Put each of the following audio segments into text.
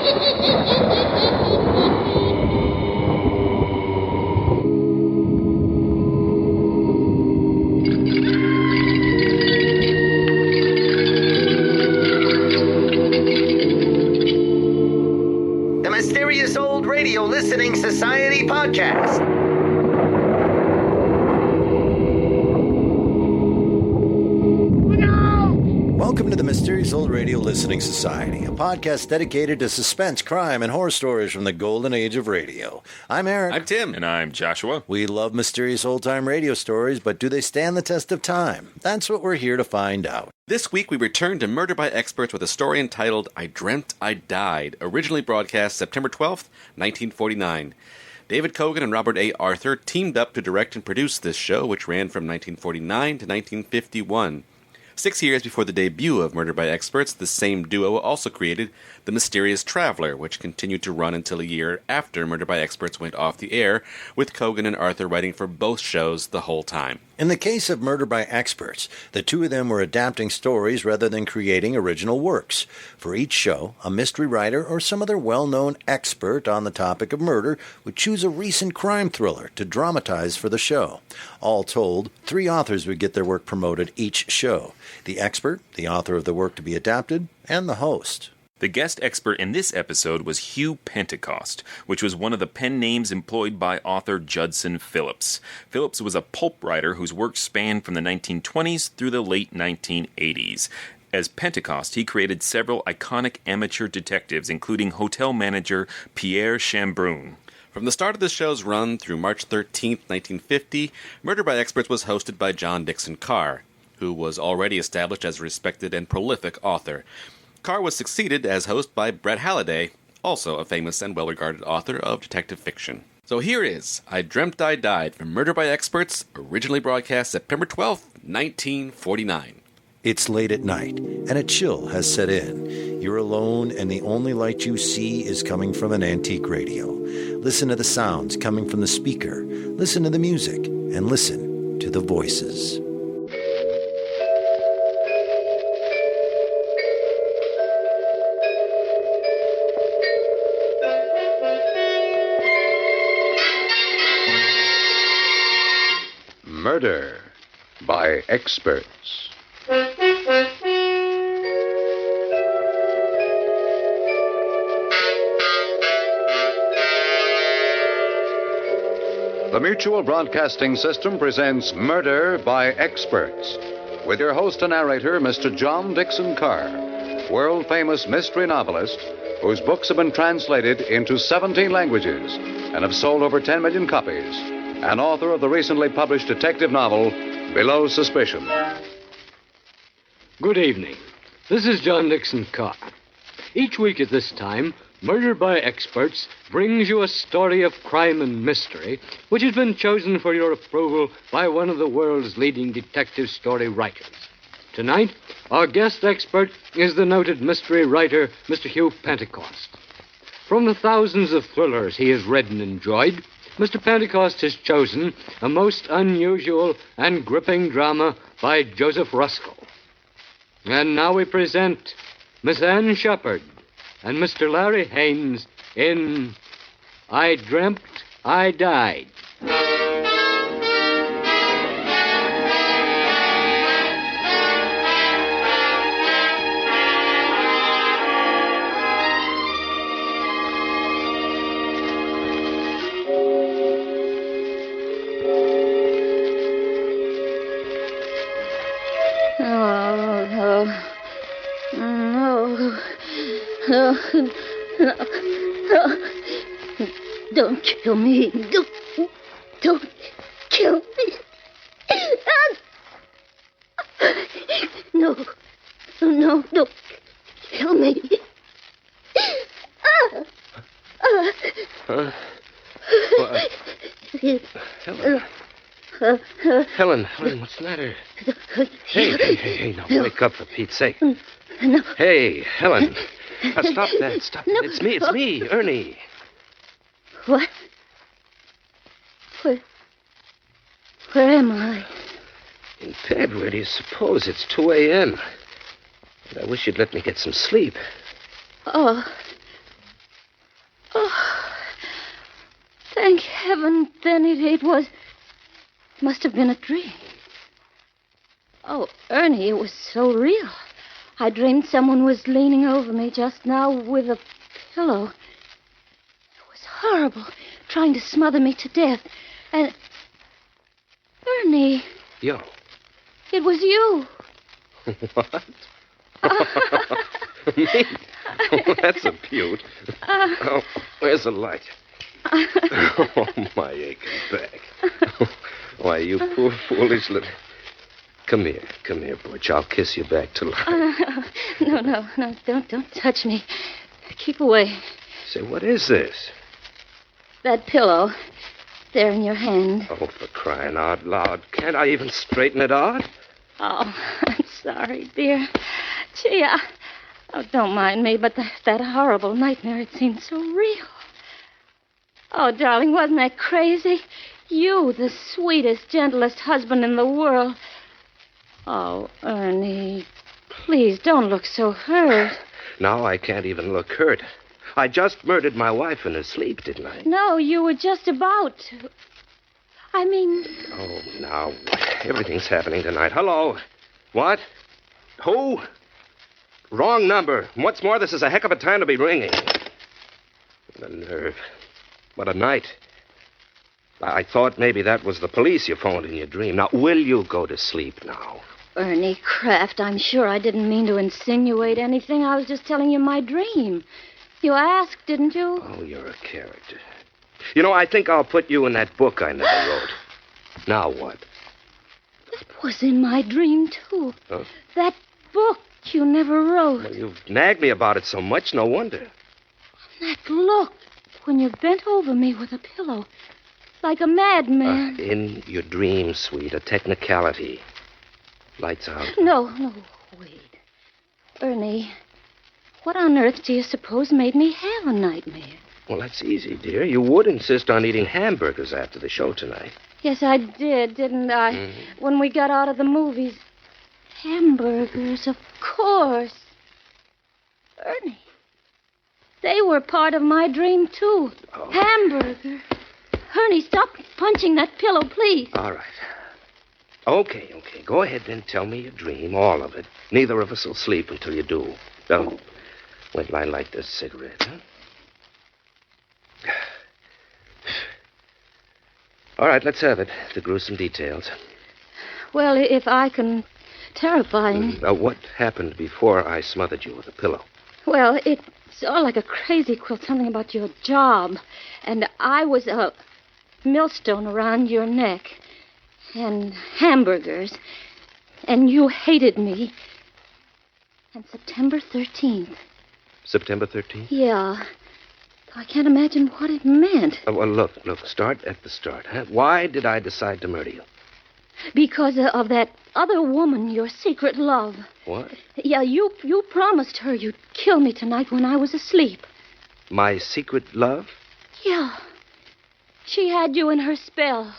The Mysterious Old Radio Listening Society podcast. Welcome to the Mysterious Old Radio Listening Society, a podcast dedicated to suspense, crime, and horror stories from the golden age of radio. I'm Eric. I'm Tim. And I'm Joshua. We love mysterious old-time radio stories, but do they stand the test of time? That's what we're here to find out. This week we return to Murder by Experts with a story entitled I Dreamt I Died, originally broadcast September 12th, 1949. David Kogan and Robert A. Arthur teamed up to direct and produce this show, which ran from 1949 to 1951. 6 years before the debut of Murder by Experts, the same duo also created The Mysterious Traveler, which continued to run until a year after Murder by Experts went off the air, with Kogan and Arthur writing for both shows the whole time. In the case of Murder by Experts, the two of them were adapting stories rather than creating original works. For each show, a mystery writer or some other well-known expert on the topic of murder would choose a recent crime thriller to dramatize for the show. All told, 3 authors would get their work promoted each show: the expert, the author of the work to be adapted, and the host. The guest expert in this episode was Hugh Pentecost, which was one of the pen names employed by author Judson Phillips. Phillips was a pulp writer whose work spanned from the 1920s through the late 1980s. As Pentecost, he created several iconic amateur detectives, including hotel manager Pierre Chambrun. From the start of the show's run through March 13th, 1950, Murder by Experts was hosted by John Dixon Carr, who was already established as a respected and prolific author. Carr was succeeded as host by Brett Halliday, also a famous and well-regarded author of detective fiction. So here is I Dreamt I Died from Murder by Experts, originally broadcast September 12th, 1949. It's late at night, and a chill has set in. You're alone, and the only light you see is coming from an antique radio. Listen to the sounds coming from the speaker. Listen to the music, and listen to the voices. Murder by Experts. The Mutual Broadcasting System presents Murder by Experts, with your host and narrator, Mr. John Dixon Carr, world-famous mystery novelist whose books have been translated into 17 languages and have sold over 10 million copies, and author of the recently published detective novel, Below Suspicion. Good evening. This is John Dixon Carr. Each week at this time, Murder by Experts brings you a story of crime and mystery which has been chosen for your approval by one of the world's leading detective story writers. Tonight, our guest expert is the noted mystery writer, Mr. Hugh Pentecost. From the thousands of thrillers he has read and enjoyed, Mr. Pentecost has chosen a most unusual and gripping drama by Joseph Ruskell. And now we present Miss Anne Shepard and Mr. Larry Haynes in I Dreamt I Died. Don't kill me. Don't kill me. No, don't kill me. Helen, what's the matter? Hey, now wake up for Pete's sake. No. Hey, Helen. Stop that. No. It's me, Ernie. What? Where am I? In bed, where do you suppose? It's 2 a.m. I wish you'd let me get some sleep. Oh, heaven, then it must have been a dream. Oh, Ernie, it was so real. I dreamed someone was leaning over me just now with a pillow. It was horrible, trying to smother me to death. And... Ernie. Yo. It was you. What? Me? Oh, that's a beaut. Oh, where's the light? Oh, my aching back. Why, you poor, foolish little... Come here, Butch. I'll kiss you back to life. No, don't touch me. Keep away. Say, what is this? That pillow, there in your hand. Oh, for crying out loud. Can't I even straighten it out? Oh, I'm sorry, dear. Gee, don't mind me, but that horrible nightmare, it seemed so real. Oh, darling, wasn't that crazy? You, the sweetest, gentlest husband in the world. Oh, Ernie, please don't look so hurt. Now I can't even look hurt. I just murdered my wife in her sleep, didn't I? No, you were just about to. I mean... Oh, now, everything's happening tonight. Hello? What? Who? Wrong number. What's more, this is a heck of a time to be ringing. The nerve. What a night. I thought maybe that was the police you phoned in your dream. Now, will you go to sleep now? Ernie Kraft, I'm sure I didn't mean to insinuate anything. I was just telling you my dream. You asked, didn't you? Oh, you're a character. You know, I think I'll put you in that book I never wrote. Now what? It was in my dream, too. Huh? That book you never wrote. Well, you've nagged me about it so much, no wonder. That look when you bent over me with a pillow. Like a madman. In your dream, sweet, a technicality. Lights out. No, wait. Ernie, what on earth do you suppose made me have a nightmare? Well, that's easy, dear. You would insist on eating hamburgers after the show tonight. Yes, I did, didn't I? Mm-hmm. When we got out of the movies. Hamburgers, of course. Ernie, they were part of my dream, too. Oh. Hamburger. Ernie, stop punching that pillow, please. All right. Okay. Go ahead, then. Tell me your dream, all of it. Neither of us will sleep until you do. Well, wait till I light this cigarette, huh? All right, let's have it. The gruesome details. Well, if I can terrify me. What happened before I smothered you with a pillow? Well, it's all like a crazy quilt, something about your job. And I was a millstone around your neck. And hamburgers. And you hated me. And September 13th. September 13th? Yeah. I can't imagine what it meant. Well, look. Start at the start, huh? Why did I decide to murder you? Because of that other woman, your secret love. What? Yeah, you promised her you'd kill me tonight when I was asleep. My secret love? Yeah. She had you in her spell.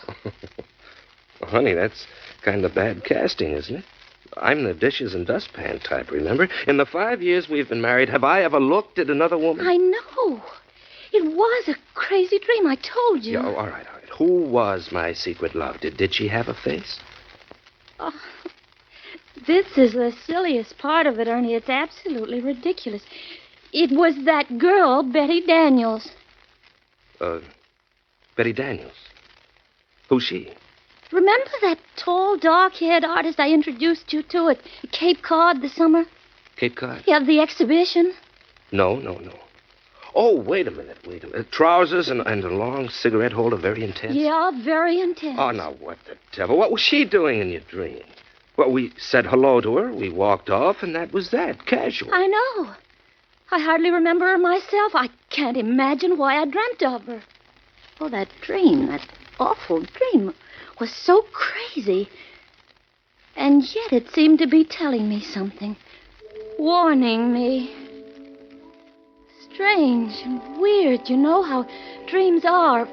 Well, honey, that's kind of bad casting, isn't it? I'm the dishes and dustpan type, remember? In the 5 years we've been married, have I ever looked at another woman? I know. It was a crazy dream, I told you. Yeah, all right. Who was my secret love? Did she have a face? Oh, this is the silliest part of it, Ernie. It's absolutely ridiculous. It was that girl, Betty Daniels. Betty Daniels? Who's she? Remember that tall, dark-haired artist I introduced you to at Cape Cod this summer? Cape Cod? Yeah, the exhibition. No. Oh, wait a minute. Trousers and a long cigarette holder, very intense? Yeah, very intense. Oh, now, what the devil? What was she doing in your dream? Well, we said hello to her, we walked off, and that was that, casual. I know. I hardly remember her myself. I can't imagine why I dreamt of her. Oh, that dream, that awful dream, was so crazy. And yet it seemed to be telling me something, warning me. Strange and weird, you know how dreams are.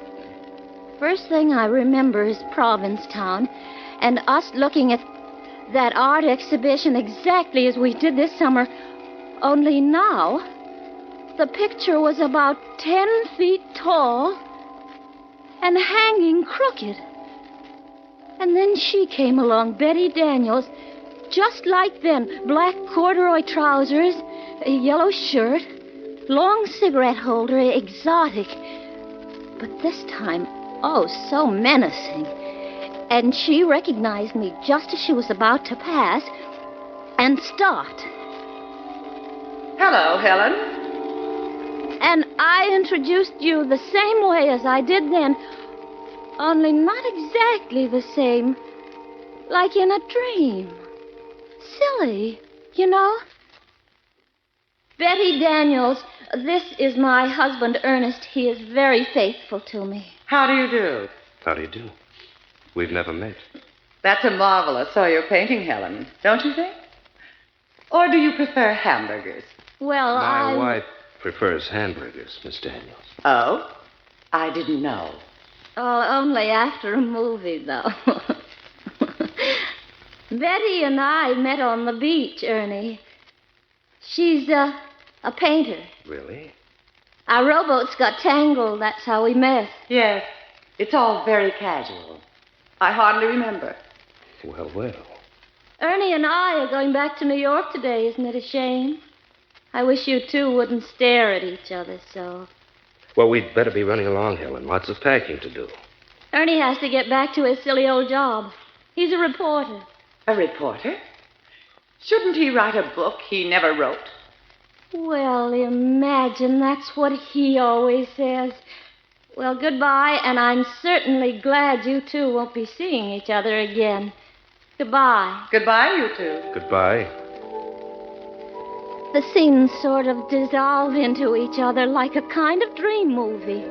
First thing I remember is Provincetown, and us looking at that art exhibition exactly as we did this summer. Only now, the picture was about 10 feet tall and hanging crooked. And then she came along, Betty Daniels, just like them. Black corduroy trousers, a yellow shirt, long cigarette holder, exotic. But this time, oh, so menacing. And she recognized me just as she was about to pass and stopped. Hello, Helen. And I introduced you the same way as I did then, only not exactly the same, like in a dream. Silly, you know. Betty Daniels, this is my husband, Ernest. He is very faithful to me. How do you do? How do you do? We've never met. That's a marvelous oil painting, Helen, don't you think? Or do you prefer hamburgers? Well, My wife prefers hamburgers, Miss Daniels. Oh? I didn't know. Oh, only after a movie, though. Betty and I met on the beach, Ernie. She's a painter. Really? Our rowboats got tangled. That's how we met. Yes. It's all very casual. I hardly remember. Well, well. Ernie and I are going back to New York today. Isn't it a shame? I wish you two wouldn't stare at each other so. Well, we'd better be running along, Helen. Lots of packing to do. Ernie has to get back to his silly old job. He's a reporter. A reporter? Shouldn't he write a book he never wrote? Well, imagine, that's what he always says. Well, goodbye, and I'm certainly glad you two won't be seeing each other again. Goodbye. Goodbye, you two. Goodbye. The scenes sort of dissolve into each other like a kind of dream movie.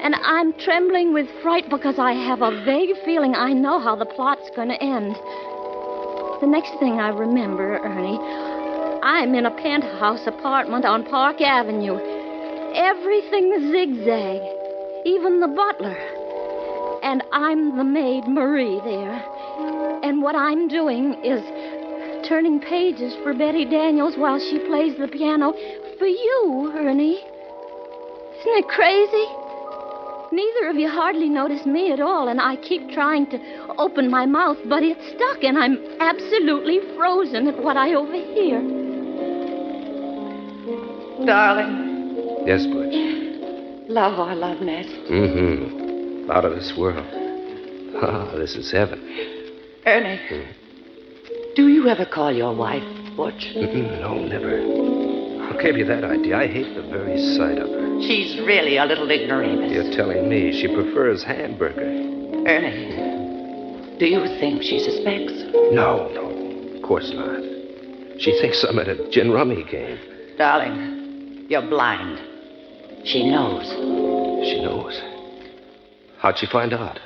And I'm trembling with fright because I have a vague feeling I know how the plot's going to end. The next thing I remember, Ernie, I'm in a penthouse apartment on Park Avenue. Everything's zigzag, even the butler. And I'm the maid, Marie, there. And what I'm doing is turning pages for Betty Daniels while she plays the piano for you, Ernie. Isn't it crazy? Neither of you hardly notice me at all, and I keep trying to open my mouth, but it's stuck, and I'm absolutely frozen at what I overhear. Darling. Yes, Butch. Love our love nest. Mm-hmm. Out of this world. Ah, this is heaven. Ernie, do you ever call your wife Butch? No, never. Who gave you that idea? I hate the very sight of her. She's really a little ignoramus. You're telling me she prefers hamburger. Ernie, do you think she suspects? No, of course not. She thinks I'm at a gin rummy game. Darling, you're blind. She knows. She knows. How'd she find out?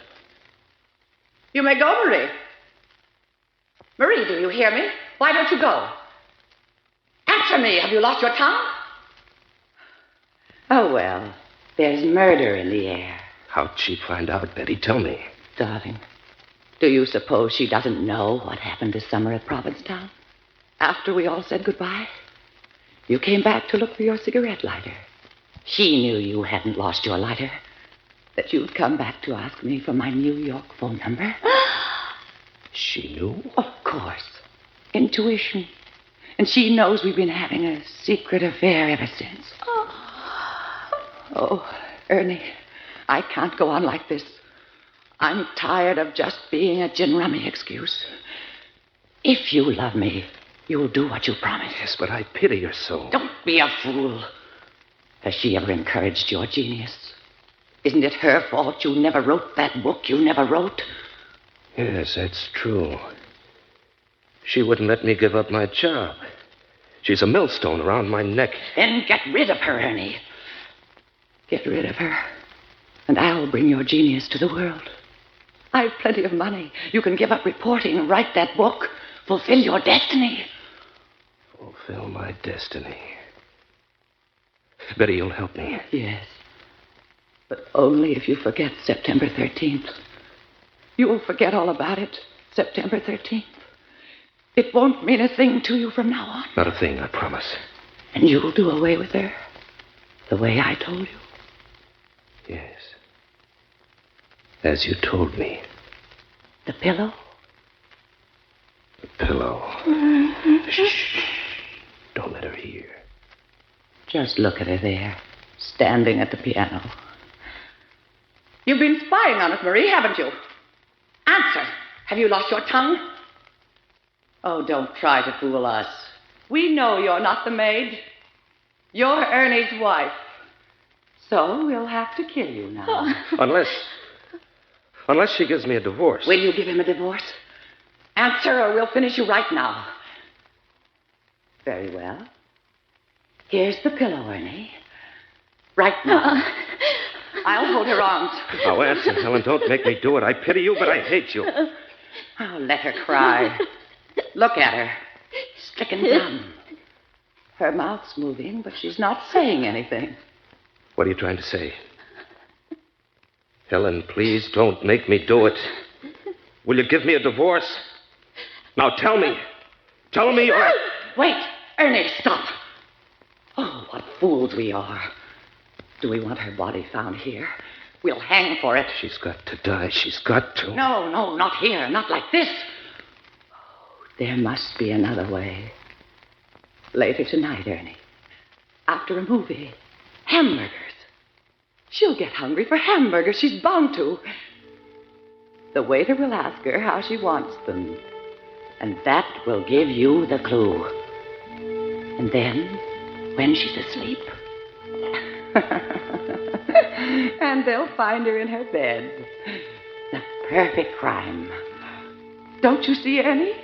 You may go, Marie. Marie, do you hear me? Why don't you go? Answer me. Have you lost your tongue? Oh, well, there's murder in the air. How'd she find out, Betty? Tell me. Darling, do you suppose she doesn't know what happened this summer at Provincetown? After we all said goodbye? You came back to look for your cigarette lighter. She knew you hadn't lost your lighter. That you'd come back to ask me for my New York phone number. She knew? Of course. Intuition. And she knows we've been having a secret affair ever since. Oh, Ernie, I can't go on like this. I'm tired of just being a gin rummy excuse. If you love me, you'll do what you promised. Yes, but I pity her so. Don't be a fool. Has she ever encouraged your genius? Isn't it her fault you never wrote that book you never wrote? Yes, that's true. She wouldn't let me give up my job. She's a millstone around my neck. Then get rid of her, Ernie. Get rid of her, and I'll bring your genius to the world. I've plenty of money. You can give up reporting, write that book, fulfill your destiny. Fulfill my destiny. Betty, you'll help me. Yes, but only if you forget September 13th. You'll forget all about it, September 13th. It won't mean a thing to you from now on. Not a thing, I promise. And you'll do away with her, the way I told you. Yes. As you told me. The pillow? The pillow. Shh. Don't let her hear. Just look at her there, standing at the piano. You've been spying on us, Marie, haven't you? Answer. Have you lost your tongue? Oh, don't try to fool us. We know you're not the maid. You're Ernie's wife. So we'll have to kill you now. Unless she gives me a divorce. Will you give him a divorce? Answer or we'll finish you right now. Very well. Here's the pillow, Ernie. Right now. I'll hold her arms. Now, answer, Helen. Don't make me do it. I pity you, but I hate you. Oh, let her cry. Look at her. Stricken dumb. Her mouth's moving, but she's not saying anything. What are you trying to say? Helen, please don't make me do it. Will you give me a divorce? Now, tell me. Tell me or... Wait. Ernie, stop. Oh, what fools we are. Do we want her body found here? We'll hang for it. She's got to die. She's got to. No, not here. Not like this. Oh, there must be another way. Later tonight, Ernie. After a movie. Hamburgers. She'll get hungry for hamburgers. She's bound to. The waiter will ask her how she wants them. And that will give you the clue. And then, when she's asleep... and they'll find her in her bed. The perfect crime. Don't you see, Ernie?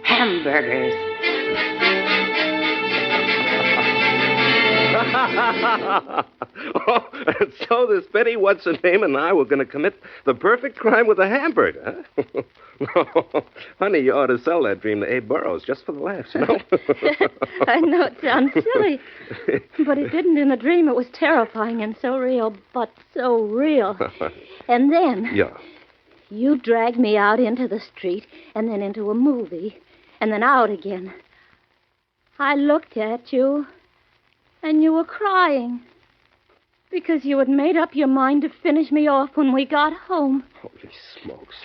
Hamburgers. Oh, and so this Betty What's-Her-Name and I were going to commit the perfect crime with a hamburger, huh? No, honey, you ought to sell that dream to Abe Burrows just for the laughs, you know? I know it sounds silly, but it didn't in a dream. It was terrifying and so real, but so real. And then... Yeah. You dragged me out into the street, and then into a movie, and then out again. I looked at you, and you were crying. Because you had made up your mind to finish me off when we got home. Holy smokes.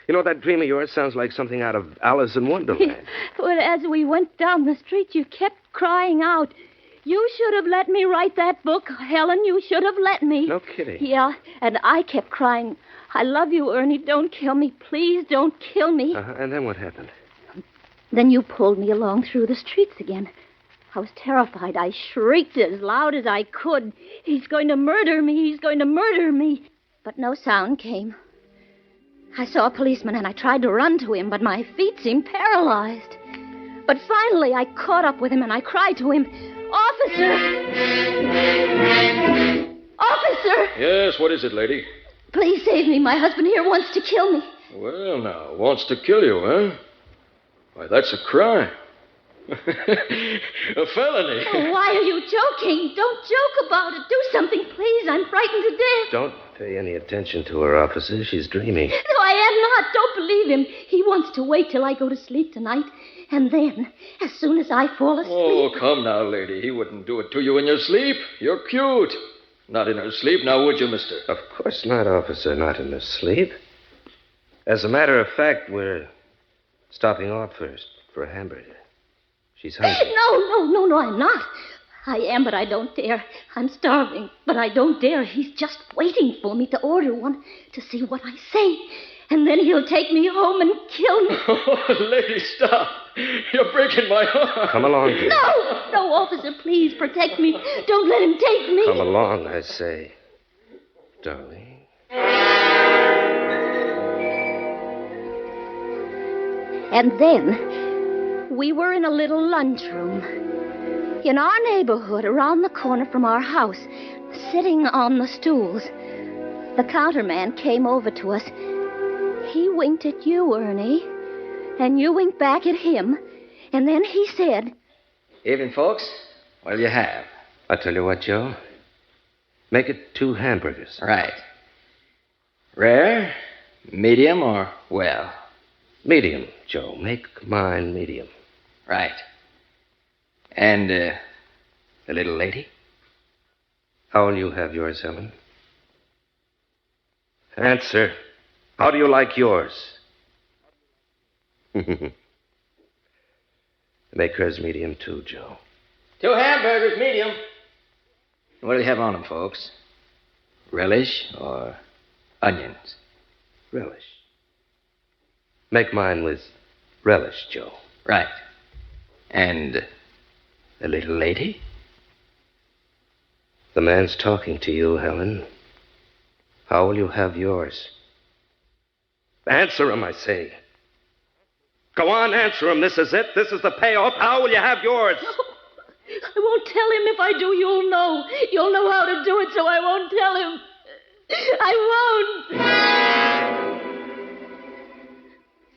You know, that dream of yours sounds like something out of Alice in Wonderland. But as we went down the street, you kept crying out. You should have let me write that book, Helen. You should have let me. No kidding. Yeah, and I kept crying. I love you, Ernie. Don't kill me. Please don't kill me. And then what happened? Then you pulled me along through the streets again. I was terrified. I shrieked as loud as I could. He's going to murder me. He's going to murder me. But no sound came. I saw a policeman and I tried to run to him, but my feet seemed paralyzed. But finally I caught up with him and I cried to him, Officer! Officer! Yes, what is it, lady? Please save me. My husband here wants to kill me. Well, now, wants to kill you, huh? Why, that's a crime. A felony. Oh, why are you joking? Don't joke about it. Do something, please. I'm frightened to death. Don't pay any attention to her, officer. She's dreaming. No, I am not. Don't believe him. He wants to wait till I go to sleep tonight. And then, as soon as I fall asleep... Oh, come now, lady. He wouldn't do it to you in your sleep. You're cute. Not in her sleep, now would you, mister? Of course not, officer. Not in her sleep. As a matter of fact, we're stopping off first for a hamburger. She's hungry. No, I'm not. I am, but I don't dare. I'm starving, but I don't dare. He's just waiting for me to order one to see what I say. And then he'll take me home and kill me. Oh, lady, stop. You're breaking my heart. Come along, dear. No, officer, please protect me. Don't let him take me. Come along, I say, darling. And then we were in a little lunchroom in our neighborhood around the corner from our house, sitting on the stools. The counterman came over to us. He winked at you, Ernie, and you winked back at him, and then he said... Evening, folks. What'll you have? I tell you what, Joe. Make it 2 hamburgers. Right. Rare, medium, or well? Medium, Joe. Make mine medium. Right. And, the little lady? How'll you have yours, Helen? Answer. How do you like yours? Make hers medium, too, Joe. 2 hamburgers, medium. What do you have on them, folks? Relish or onions? Relish. Make mine with relish, Joe. Right. And the little lady? The man's talking to you, Helen. How will you have yours? Answer him, I say. Go on, answer him. This is it. This is the payoff. How will you have yours? I won't tell him. If I do, you'll know. You'll know how to do it, so I won't tell him. I won't.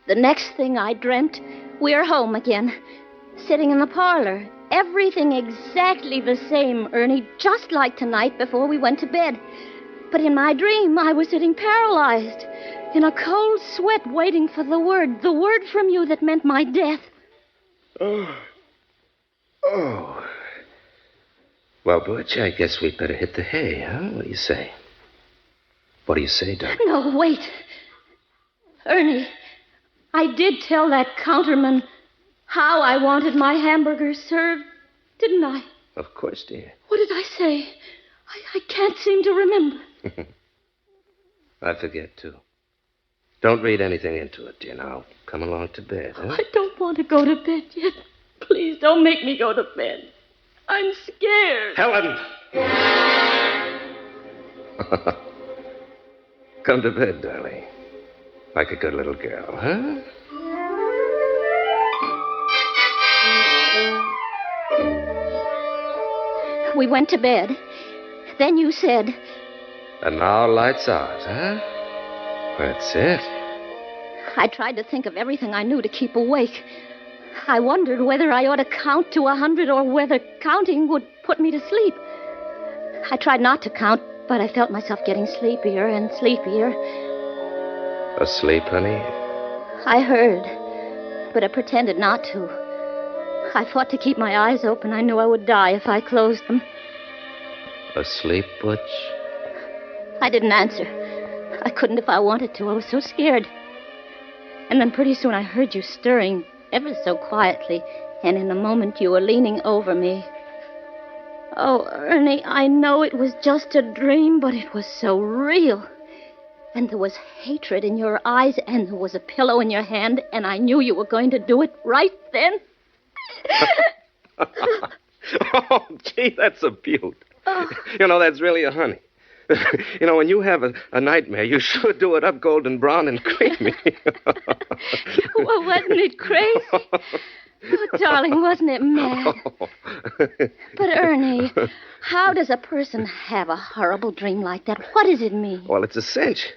The next thing I dreamt, we're home again. Sitting in the parlor. Everything exactly the same, Ernie, just like tonight before we went to bed. But in my dream, I was sitting paralyzed, in a cold sweat, waiting for the word from you that meant my death. Oh. Well, Butch, I guess we'd better hit the hay, huh? What do you say? What do you say, darling? No, wait. Ernie, I did tell that counterman how I wanted my hamburgers served, didn't I? Of course, dear. What did I say? I can't seem to remember. I forget, too. Don't read anything into it, dear. Now, come along to bed, huh? I don't want to go to bed yet. Please don't make me go to bed. I'm scared. Helen! Come to bed, darling. Like a good little girl, huh? We went to bed. Then you said... And now lights out, huh? That's it. I tried to think of everything I knew to keep awake. I wondered whether I ought to count to 100 or whether counting would put me to sleep. I tried not to count, but I felt myself getting sleepier and sleepier. Asleep, honey? I heard, but I pretended not to. I fought to keep my eyes open. I knew I would die if I closed them. Asleep, Butch? I didn't answer. I couldn't if I wanted to. I was so scared. And then pretty soon I heard you stirring ever so quietly, and in a moment you were leaning over me. Oh, Ernie, I know it was just a dream, but it was so real. And there was hatred in your eyes, and there was a pillow in your hand, and I knew you were going to do it right then. Oh, gee, that's a beaut. You know, that's really a honey. You know, when you have a nightmare, you sure do it up golden brown and creamy. Well, wasn't it crazy? Oh, darling, wasn't it mad? But, Ernie, how does a person have a horrible dream like that? What does it mean? Well, it's a cinch.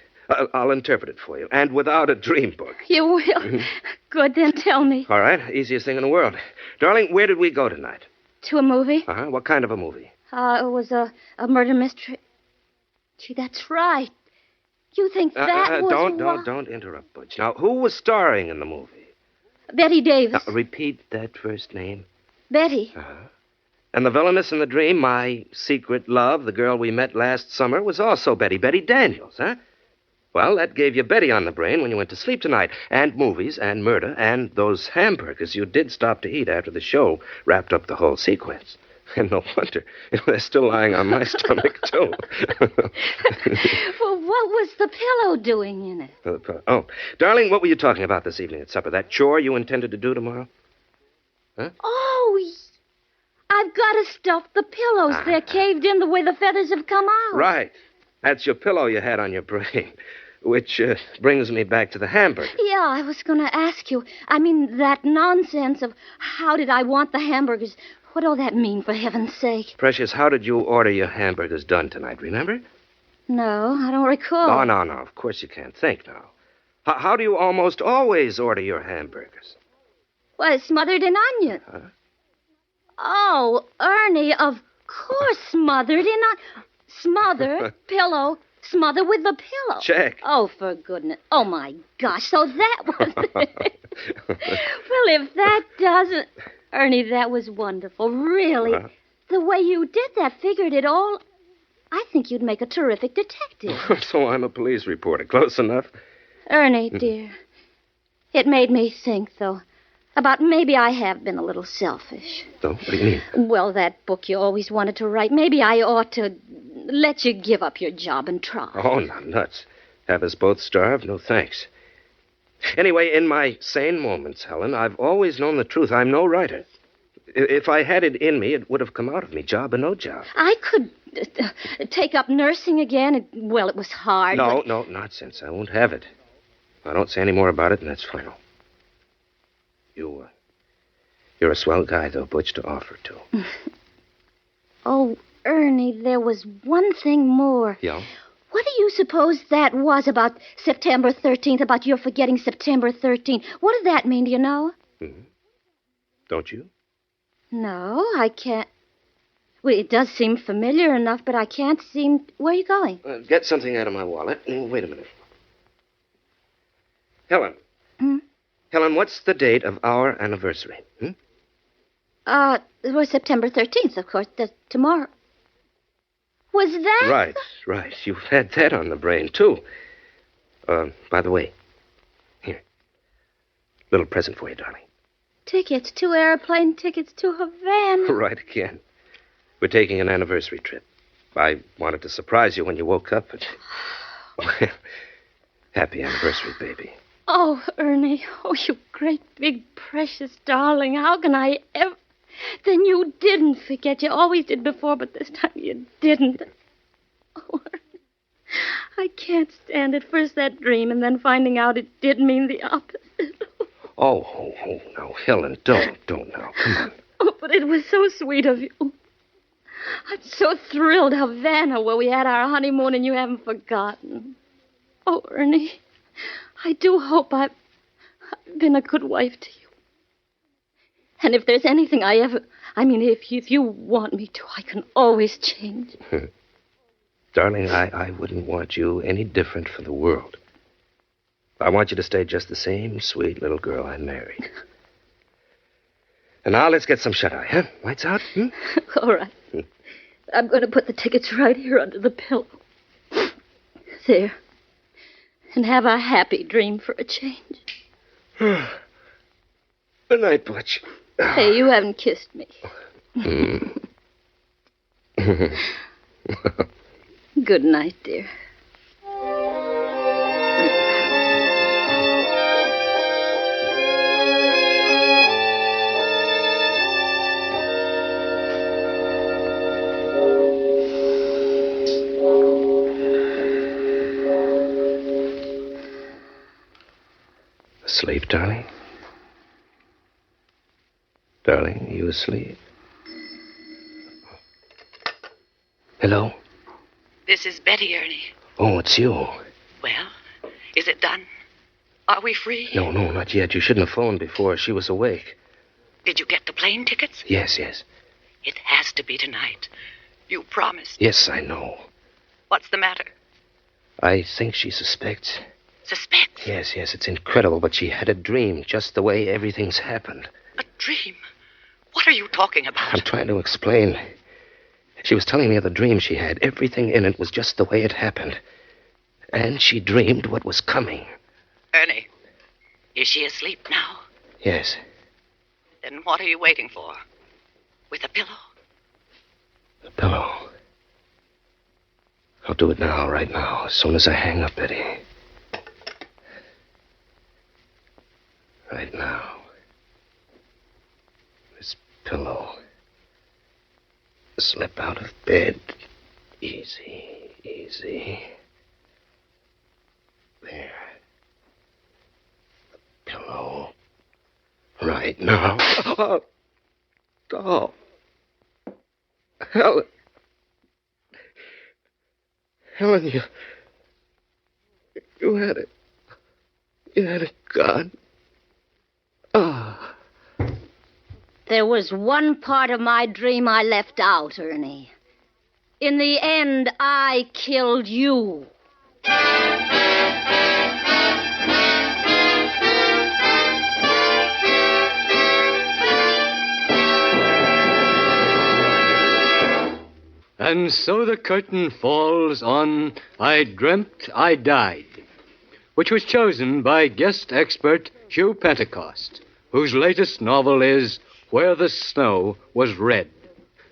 I'll interpret it for you, and without a dream book. You will? Good, then tell me. All right, easiest thing in the world. Darling, where did we go tonight? To a movie. Uh-huh. What kind of a movie? It was a murder mystery. Gee, that's right. You think that was... Don't interrupt, Butch. Now, who was starring in the movie? Betty Davis. Now, repeat that first name. Betty. Uh-huh. And the villainess in the dream, my secret love, the girl we met last summer, was also Betty Daniels, huh? Well, that gave you Betty on the brain when you went to sleep tonight. And movies, and murder, and those hamburgers you did stop to eat after the show wrapped up the whole sequence. And no wonder. You know, they're still lying on my stomach, too. Well, what was the pillow doing in it? Oh, darling, what were you talking about this evening at supper? That chore you intended to do tomorrow? Huh? Oh, I've got to stuff the pillows. They're caved in the way the feathers have come out. Right. That's your pillow you had on your brain. Which brings me back to the hamburger. Yeah, I was going to ask you. I mean, that nonsense of how did I want the hamburgers. What all that mean, for heaven's sake? Precious, how did you order your hamburgers done tonight, remember? No, I don't recall. No. Of course you can't think now. How do you almost always order your hamburgers? Well, smothered in onion. Huh? Oh, Ernie, of course smothered in onion. Smother, pillow, smother with the pillow. Check. Oh, for goodness. Oh, my gosh, so that was it. Well, if that doesn't... Ernie, that was wonderful, really. The way you did that figured it all I think you'd make a terrific detective. So I'm a police reporter. Close enough? Ernie, dear, it made me think, though, about maybe I have been a little selfish. So, what do you mean? Well, that book you always wanted to write, maybe I ought to let you give up your job and try. Oh, not nuts. Have us both starve? No thanks. Anyway, in my sane moments, Helen, I've always known the truth. I'm no writer. If I had it in me, it would have come out of me, job or no job. I could take up nursing again. It was hard. No, nonsense. I won't have it. I don't say any more about it, and that's final. You're a swell guy, though, Butch, to offer to. Oh, Ernie, there was one thing more. Yeah? What do you suppose that was about September 13th, about your forgetting September 13th? What did that mean, do you know? Mm-hmm. Don't you? No, I can't. Well, it does seem familiar enough, but I can't seem... Where are you going? Get something out of my wallet. Wait a minute. Helen. Hmm? Helen, what's the date of our anniversary? It was September 13th, of course. That's tomorrow. Was that... Right. You've had that on the brain, too. By the way, here. Little present for you, darling. Tickets, 2 airplane tickets to Havana. Right again. We're taking an anniversary trip. I wanted to surprise you when you woke up, but... Well, happy anniversary, baby. Oh, Ernie. Oh, you great, big, precious darling. How can I ever... Then you didn't forget. You always did before, but this time you didn't. Oh, Ernie. I can't stand it. First that dream, and then finding out it did mean the opposite. Oh, no, Helen, don't now. Come on. Oh, but it was so sweet of you. I'm so thrilled, Havana, where we had our honeymoon, and you haven't forgotten. Oh, Ernie, I do hope I've been a good wife to you. And if there's anything if you want me to, I can always change. Darling, I wouldn't want you any different for the world. I want you to stay just the same sweet little girl I married. And now let's get some shut-eye, huh? Lights out? All right. I'm going to put the tickets right here under the pillow. There. And have a happy dream for a change. Good night, Butch. Hey, you haven't kissed me. Good night, dear. Asleep, darling? Darling, you asleep? Hello? This is Betty, Ernie. Oh, it's you. Well, is it done? Are we free? No, not yet. You shouldn't have phoned before. She was awake. Did you get the plane tickets? Yes. It has to be tonight. You promised. Yes, I know. What's the matter? I think she suspects. Suspects? Yes, it's incredible, but she had a dream, just the way everything's happened. A dream? What are you talking about? I'm trying to explain. She was telling me of the dream she had. Everything in it was just the way it happened. And she dreamed what was coming. Ernie, is she asleep now? Yes. Then what are you waiting for? With a pillow? A pillow. I'll do it now, right now, as soon as I hang up, Betty. Right now. This pillow. Slip out of bed. Easy. There. The pillow. Right now. Oh. Helen, you had it. You had a gun. There was one part of my dream I left out, Ernie. In the end, I killed you. And so the curtain falls on I Dreamt I Died, which was chosen by guest expert Hugh Pentecost, whose latest novel is Where the Snow Was Red.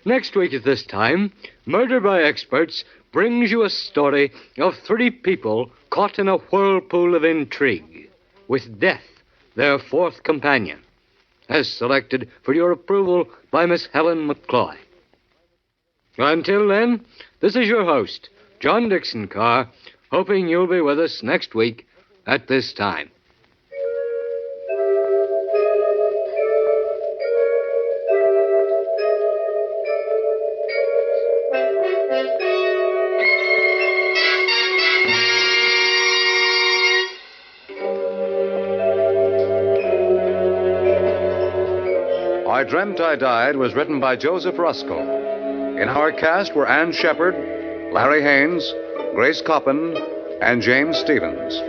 Next week at this time, Murder by Experts brings you a story of 3 people caught in a whirlpool of intrigue, with death their 4th companion, as selected for your approval by Miss Helen McCloy. Until then, this is your host, John Dixon Carr, hoping you'll be with us next week at this time. I Dreamt I Died was written by Joseph Ruskell. In our cast were Ann Shepard, Larry Haynes, Grace Coppin, and James Stevens.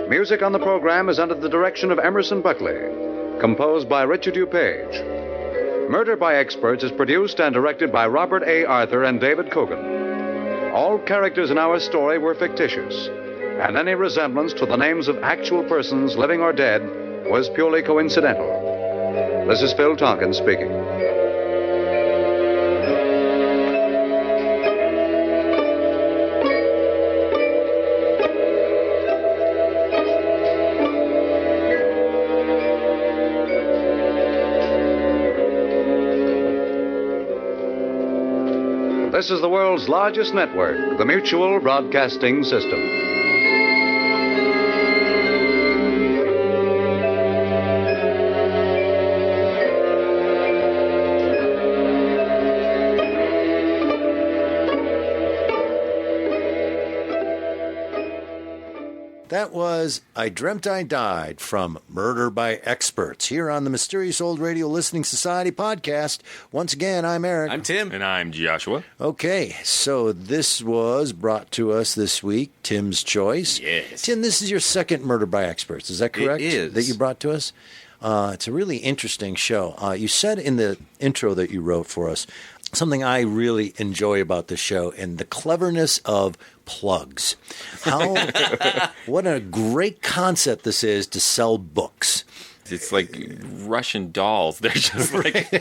Music on the program is under the direction of Emerson Buckley, composed by Richard DuPage. Murder by Experts is produced and directed by Robert A. Arthur and David Coogan. All characters in our story were fictitious, and any resemblance to the names of actual persons, living or dead, was purely coincidental. This is Phil Tonkin speaking. This is the world's largest network, the Mutual Broadcasting System. That was I Dreamt I Died from Murder by Experts here on the Mysterious Old Radio Listening Society podcast. Once again, I'm Eric. I'm Tim. And I'm Joshua. Okay, so this was brought to us this week, Tim's Choice. Yes. Tim, this is your second Murder by Experts, is that correct? It is. That you brought to us? It's a really interesting show. You said in the intro that you wrote for us, something I really enjoy about the show and the cleverness of plugs. What a great concept this is to sell books. It's like Russian dolls. They're just like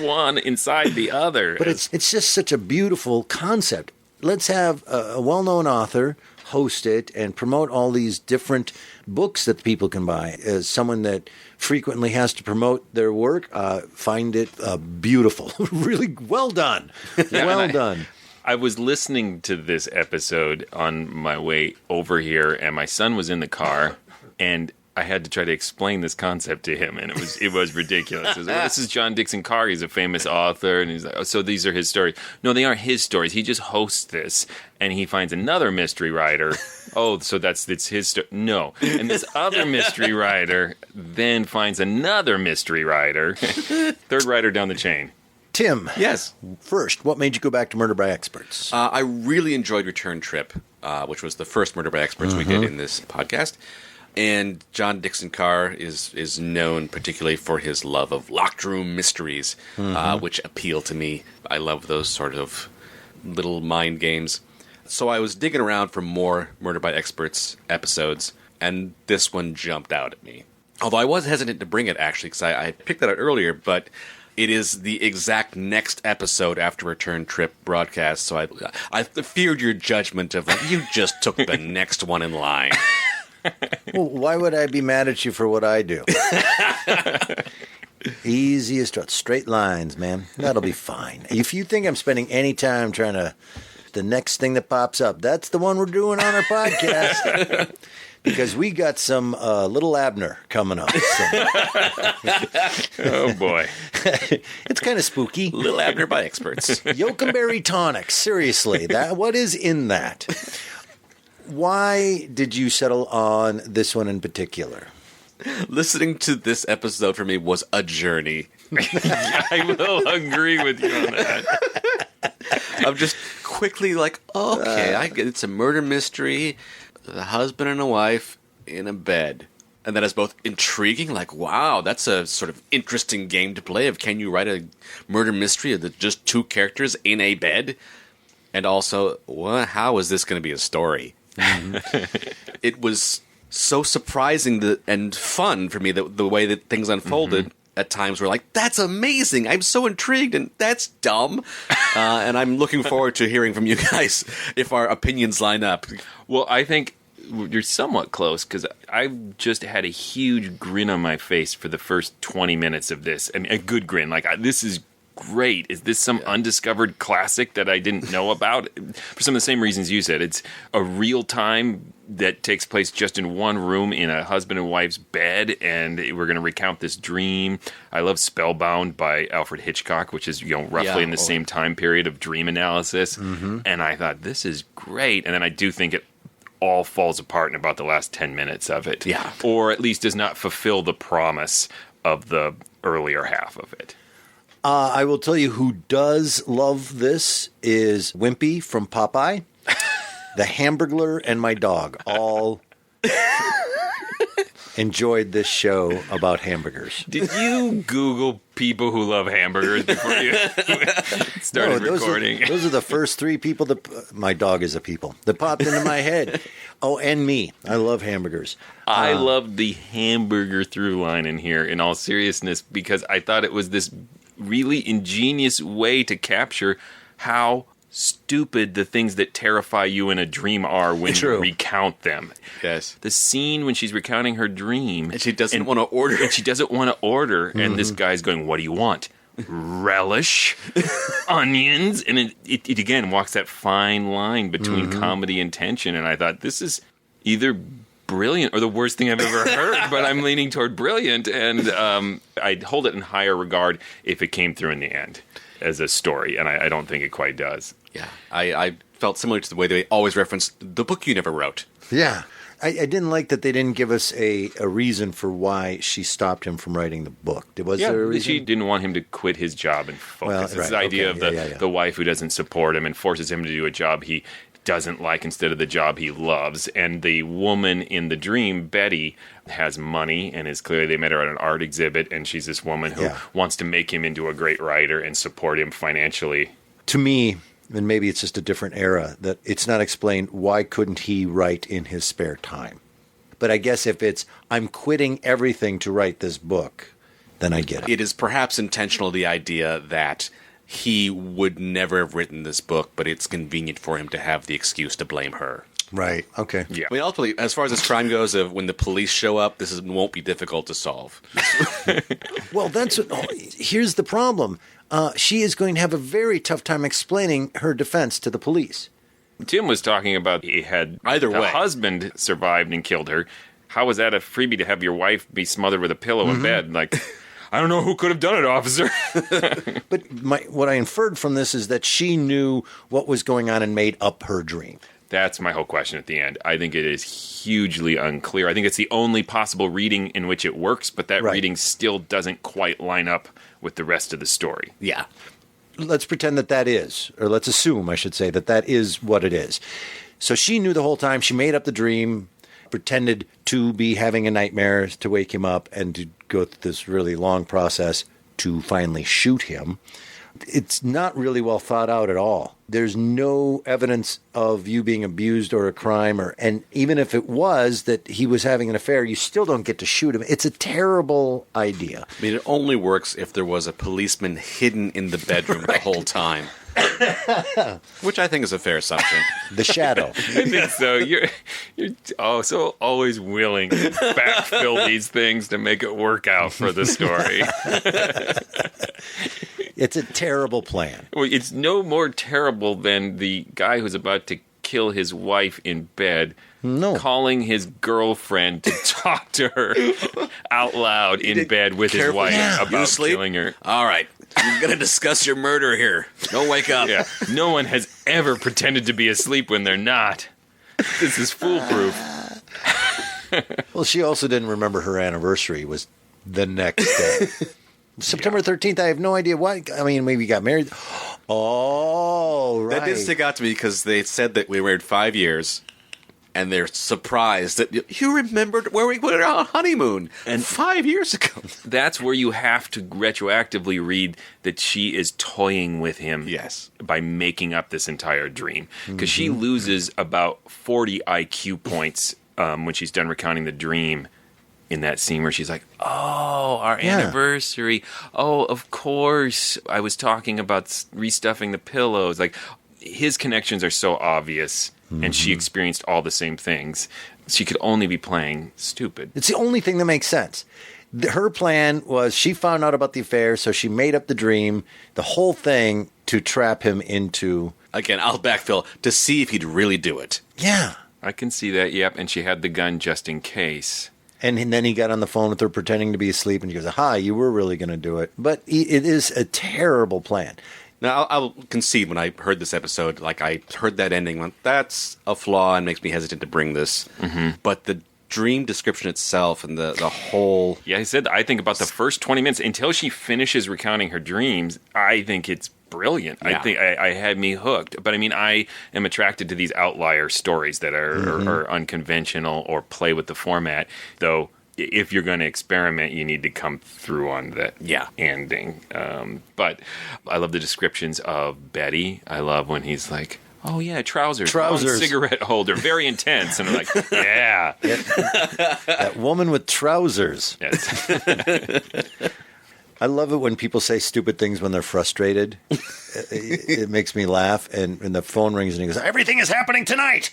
one inside the other. But it's just such a beautiful concept. Let's have a well-known author host it and promote all these different books that people can buy. As someone that frequently has to promote their work, find it beautiful. Really well done. Yeah, well done. I was listening to this episode on my way over here, and my son was in the car, and I had to try to explain this concept to him, and it was ridiculous. It was, well, this is John Dixon Carr. He's a famous author, and he's like, oh, so these are his stories. No, they aren't his stories. He just hosts this, and he finds another mystery writer. Oh, so it's his story. No. And this other mystery writer then finds another mystery writer. Third writer down the chain. Tim. Yes. First, what made you go back to Murder by Experts? I really enjoyed Return Trip, which was the first Murder by Experts we did in this podcast. And John Dixon Carr is known particularly for his love of locked room mysteries, which appeal to me. I love those sort of little mind games. So I was digging around for more Murder by Experts episodes, and this one jumped out at me. Although I was hesitant to bring it, actually, because I picked that out earlier, but it is the exact next episode after Return Trip broadcast, so I feared your judgment of, you just took the next one in line. Well, why would I be mad at you for what I do? Easiest, straight lines, man. That'll be fine. If you think I'm spending any time trying to, the next thing that pops up, that's the one we're doing on our podcast. Because we got some Little Abner coming up. So. Oh, boy. It's kind of spooky. Little Abner by Experts. Yokumberry tonic. Seriously, what is in that? Why did you settle on this one in particular? Listening to this episode for me was a journey. I will agree with you on that. I'm just quickly like, okay, I get it's a murder mystery, the husband and a wife in a bed. And that is both intriguing, like, wow, that's a sort of interesting game to play of can you write a murder mystery of just two characters in a bed? And also, well, how is this going to be a story? It was so surprising and fun for me the way that things unfolded. At times we're like, that's amazing. I'm so intrigued, and that's dumb. And I'm looking forward to hearing from you guys if our opinions line up. Well, I think you're somewhat close because I just had a huge grin on my face for the first 20 minutes of this. I mean, a good grin. Like, this is great. Is this some undiscovered classic that I didn't know about? For some of the same reasons you said. It's a real time that takes place just in one room in a husband and wife's bed, and we're going to recount this dream. I love Spellbound by Alfred Hitchcock, which is roughly in the same time period of dream analysis. And I thought, this is great. And then I do think it all falls apart in about the last 10 minutes of it. Yeah. Or at least does not fulfill the promise of the earlier half of it. I will tell you who does love this is Wimpy from Popeye, the Hamburglar, and my dog all enjoyed this show about hamburgers. Did you Google people who love hamburgers before you started recording? Those are the first three people that my dog is a people that popped into my head. Oh, and me. I love hamburgers. I loved the hamburger through line in here, in all seriousness, because I thought it was this really ingenious way to capture how stupid the things that terrify you in a dream are when you recount them. Yes. The scene when she's recounting her dream. And she doesn't want to order. And she doesn't want to order. And this guy's going, what do you want? Relish, onions. And it again walks that fine line between comedy and tension. And I thought, this is either brilliant or the worst thing I've ever heard, but I'm leaning toward brilliant, and I'd hold it in higher regard if it came through in the end as a story, and I don't think it quite does. Yeah, I felt similar to the way they always referenced the book you never wrote. Yeah. I didn't like that they didn't give us a reason for why she stopped him from writing the book. Was there a reason? She didn't want him to quit his job and focus. It's the idea of the wife who doesn't support him and forces him to do a job he doesn't like instead of the job he loves. And the woman in the dream, Betty, has money and is clearly, they met her at an art exhibit, and she's this woman who wants to make him into a great writer and support him financially. To me, and maybe it's just a different era, that it's not explained why couldn't he write in his spare time. But I guess if it's, I'm quitting everything to write this book, then I get it. It is perhaps intentional, the idea that he would never have written this book, but it's convenient for him to have the excuse to blame her. Right. Okay. Yeah. I mean, ultimately, as far as this crime goes, when the police show up, won't be difficult to solve. Well, here's the problem. She is going to have a very tough time explaining her defense to the police. Tim was talking about he had the husband survived and killed her. How was that a freebie to have your wife be smothered with a pillow in bed? Like, I don't know who could have done it, officer. But what I inferred from this is that she knew what was going on and made up her dream. That's my whole question at the end. I think it is hugely unclear. I think it's the only possible reading in which it works, but that reading still doesn't quite line up with the rest of the story. Yeah. Let's pretend that is, or let's assume, I should say, that is what it is. So she knew the whole time. She made up the dream, pretended to be having a nightmare to wake him up, and to go through this really long process to finally shoot him. It's not really well thought out at all. There's no evidence of you being abused or a crime, and even if it was that he was having an affair, you still don't get to shoot him. It's a terrible idea. I mean, it only works if there was a policeman hidden in the bedroom the whole time. Which I think is a fair assumption. The shadow. So you're so always willing to backfill these things to make it work out for the story. It's a terrible plan. Well, it's no more terrible than the guy who's about to kill his wife in bed, calling his girlfriend to talk to her out loud in bed with his wife about killing her. All right. We're going to discuss your murder here. Don't wake up. Yeah. No one has ever pretended to be asleep when they're not. This is foolproof. Well, she also didn't remember her anniversary was the next day. September 13th, I have no idea why. I mean, maybe you got married. Oh, right. That did stick out to me because they said that we were married 5 years. and they're surprised that you remembered where we went on honeymoon and 5 years ago. That's where you have to retroactively read that she is toying with him by making up this entire dream. Because she loses about 40 IQ points when she's done recounting the dream in that scene where she's like, oh, our anniversary. Oh, of course. I was talking about restuffing the pillows. Like, his connections are so obvious, and she experienced all the same things. She could only be playing stupid. It's the only thing that makes sense. Her plan was she found out about the affair, so she made up the dream, the whole thing, to trap him into... Again, I'll backfill to see if he'd really do it. Yeah. I can see that, yep. And she had the gun just in case. And then he got on the phone with her pretending to be asleep, and he goes, aha, you were really going to do it. But it is a terrible plan. Now, I'll concede when I heard this episode, like I heard that ending, went, that's a flaw and makes me hesitant to bring this. But the dream description itself and the whole... Yeah, I think about the first 20 minutes, until she finishes recounting her dreams, I think it's brilliant. Yeah. I think I had me hooked. But I mean, I am attracted to these outlier stories that are unconventional or play with the format. Though, if you're going to experiment, you need to come through on that ending. But I love the descriptions of Betty. I love when he's like, oh, yeah, trousers. Cigarette holder. Very intense. And I'm like, yeah. That woman with trousers. Yes. I love it when people say stupid things when they're frustrated. It makes me laugh. And the phone rings and he goes, everything is happening tonight.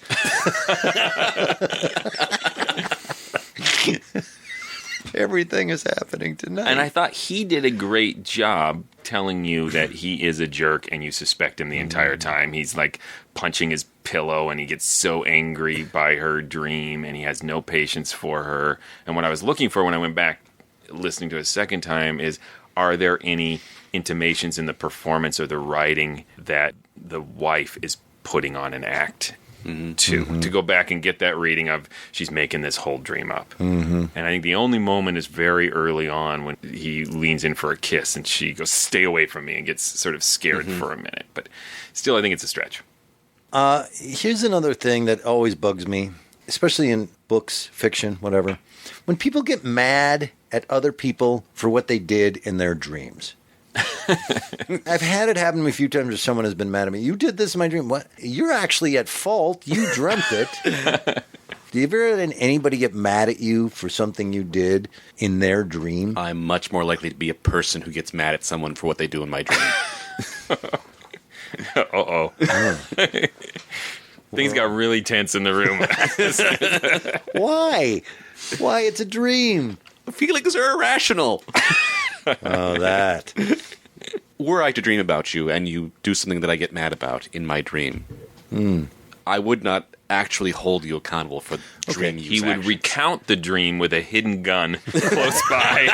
Everything is happening tonight. And I thought he did a great job telling you that he is a jerk and you suspect him the entire time. He's like punching his pillow and he gets so angry by her dream and he has no patience for her. And what I was looking for when I went back listening to it a second time is, are there any intimations in the performance or the writing that the wife is putting on an act? To go back and get that reading of she's making this whole dream up. And I think the only moment is very early on when he leans in for a kiss and she goes, stay away from me, and gets sort of scared for a minute. But still, I think it's a stretch. Here's another thing that always bugs me, especially in books, fiction, whatever. When people get mad at other people for what they did in their dreams. I've had it happen to me a few times where someone has been mad at me. You did this in my dream. What? You're actually at fault. You dreamt it. Do you ever had anybody get mad at you for something you did in their dream? I'm much more likely to be a person who gets mad at someone for what they do in my dream. Uh-oh. Things got really tense in the room. Why? Why? It's a dream. Feelings are irrational. Oh, that. Were I to dream about you and you do something that I get mad about in my dream, I would not actually hold you accountable for dream use He would recount the dream with a hidden gun close by.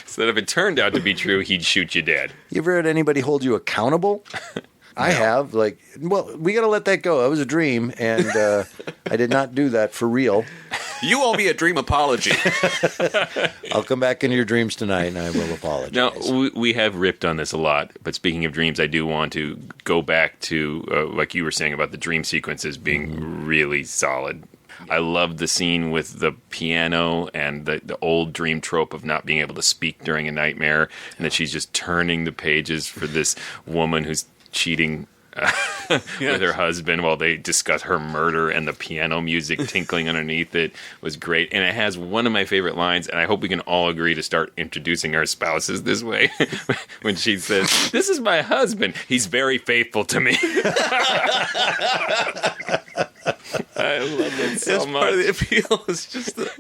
So that if it turned out to be true, he'd shoot you dead. You ever had anybody hold you accountable? I have. Like, well, we got to let that go. That was a dream, and I did not do that for real. You owe me a dream apology. I'll come back into your dreams tonight, and I will apologize. Now, we have ripped on this a lot, but speaking of dreams, I do want to go back to, like you were saying about the dream sequences being really solid. I loved the scene with the piano and the old dream trope of not being able to speak during a nightmare, and that she's just turning the pages for this woman who's cheating with her husband while they discuss her murder, and the piano music tinkling underneath it was great. And it has one of my favorite lines, and I hope we can all agree to start introducing our spouses this way. When she says, "This is my husband. He's very faithful to me." I love it so much. Part of the appeal is just the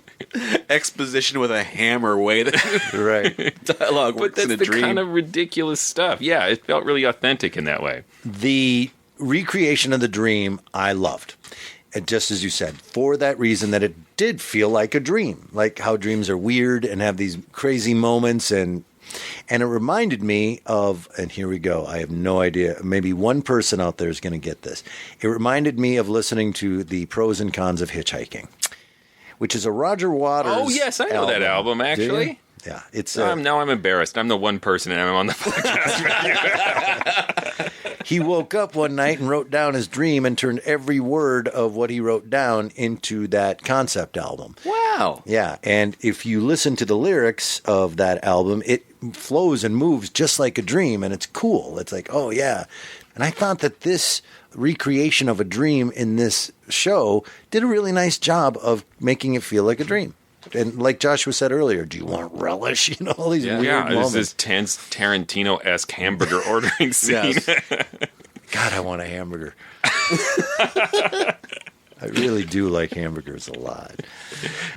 exposition with a hammer way that dialogue works in a dream. But that's the kind of ridiculous stuff. Yeah, it felt really authentic in that way. The recreation of the dream I loved. And just as you said, for that reason that it did feel like a dream. Like how dreams are weird and have these crazy moments, and it reminded me of, and here we go, I have no idea, maybe one person out there is going to get this. It reminded me of listening to the Pros and Cons of Hitchhiking, which is a Roger Waters album. Oh, yes, I know that album, actually. Yeah. It's now I'm embarrassed. I'm the one person and I'm on the podcast. he woke up one night and wrote down his dream and turned every word of what he wrote down into that concept album. Wow. Yeah, and if you listen to the lyrics of that album, it flows and moves just like a dream, and it's cool. It's like, oh, yeah. And I thought that this recreation of a dream in this show did a really nice job of making it feel like a dream. And like Joshua said earlier, do you want relish? You know, all these weird moments. There's this tense Tarantino-esque hamburger ordering scene. God, I want a hamburger. I really do like hamburgers a lot.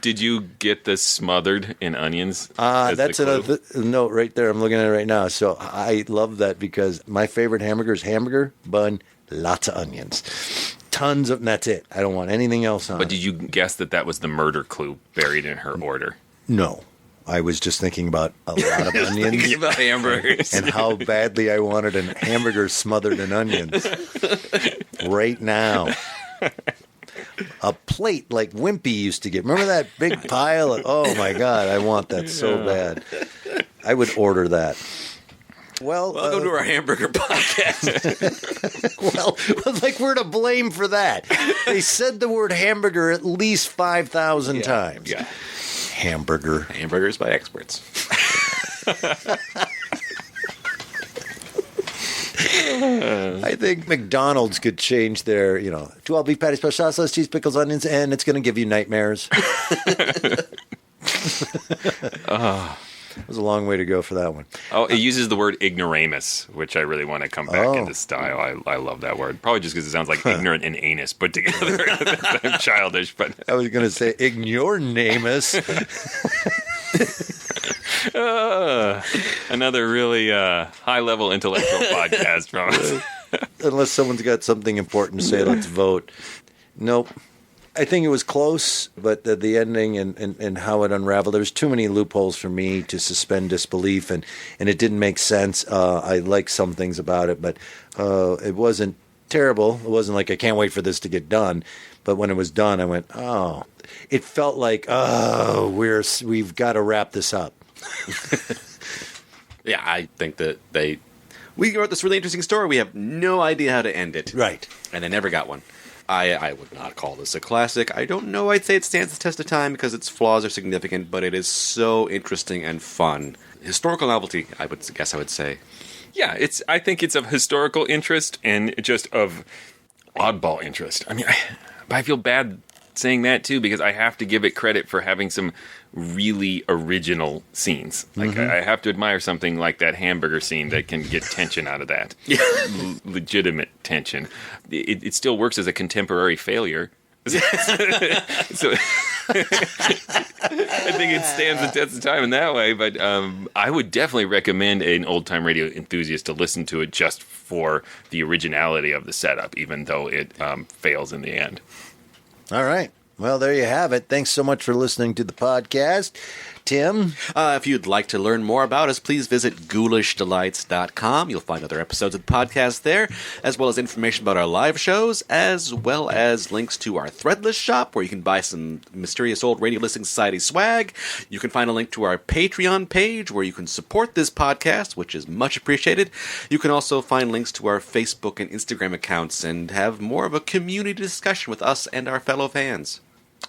Did you get the smothered in onions? That's another note right there. I'm looking at it right now. So I love that because my favorite hamburger is hamburger, bun, lots of onions. Tons of, and that's it. I don't want anything else on it. But did you guess that was the murder clue buried in her order? No. I was just thinking about a lot of onions. Thinking about hamburgers. And how badly I wanted a hamburger smothered in onions. Right now. A plate like Wimpy used to get. Remember that big pile? Oh, my God. I want that so bad. I would order that. Well, welcome to our hamburger podcast. Well, like we're to blame for that. They said the word hamburger at least 5,000 times. Yeah. Hamburger. Hamburgers by experts. I think McDonald's could change their, 12 beef patties, special sauce, cheese, pickles, onions, and it's going to give you nightmares. It was a long way to go for that one. Oh, it uses the word ignoramus, which I really want to come back into style. I love that word. Probably just because it sounds like ignorant and anus put together. I'm childish, but I was going to say ignoramus. Another really high-level intellectual podcast from us. Unless someone's got something important to say, let's vote. Nope. I think it was close, but the ending and how it unraveled, there's too many loopholes for me to suspend disbelief, and it didn't make sense. I like some things about it, but it wasn't terrible. It wasn't like I can't wait for this to get done. But when it was done, I went, oh. It felt like, oh, we've got to wrap this up. Yeah, I think that we wrote this really interesting story. We have no idea how to end it. Right. And they never got one. I would not call this a classic. I don't know. I'd say it stands the test of time because its flaws are significant, but it is so interesting and fun. Historical novelty, I would say. Yeah, I think it's of historical interest and just of oddball interest. I mean, I feel bad saying that too because I have to give it credit for having some really original scenes. Like I have to admire something like that hamburger scene that can get tension out of that. Legitimate tension. It still works as a contemporary failure. So I think it stands the test of time in that way, but I would definitely recommend an old-time radio enthusiast to listen to it just for the originality of the setup, even though it fails in the end. All right. Well, there you have it. Thanks so much for listening to the podcast. Tim? If you'd like to learn more about us, please visit ghoulishdelights.com. You'll find other episodes of the podcast there, as well as information about our live shows, as well as links to our Threadless shop, where you can buy some Mysterious Old Radio Listening Society swag. You can find a link to our Patreon page, where you can support this podcast, which is much appreciated. You can also find links to our Facebook and Instagram accounts, and have more of a community discussion with us and our fellow fans.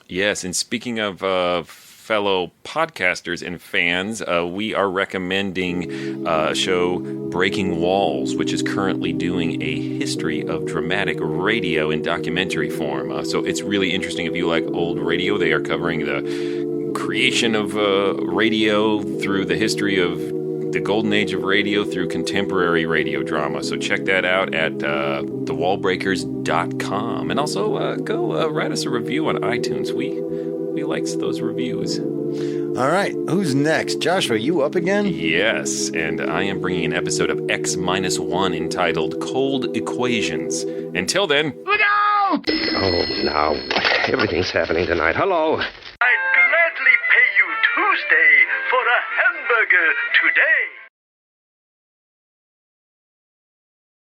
Yes, and speaking of fellow podcasters and fans, we are recommending a show, Breaking Walls, which is currently doing a history of dramatic radio in documentary form. So it's really interesting if you like old radio. They are covering the creation of radio through the history of the golden age of radio through contemporary radio drama. So check that out at thewallbreakers.com. And also go write us a review on iTunes. We like those reviews. All right. Who's next? Joshua, you up again? Yes. And I am bringing an episode of X-1 entitled Cold Equations. Until then... Look out! Oh, now, everything's happening tonight. Hello? I'd gladly pay you Tuesday for a hamburger today.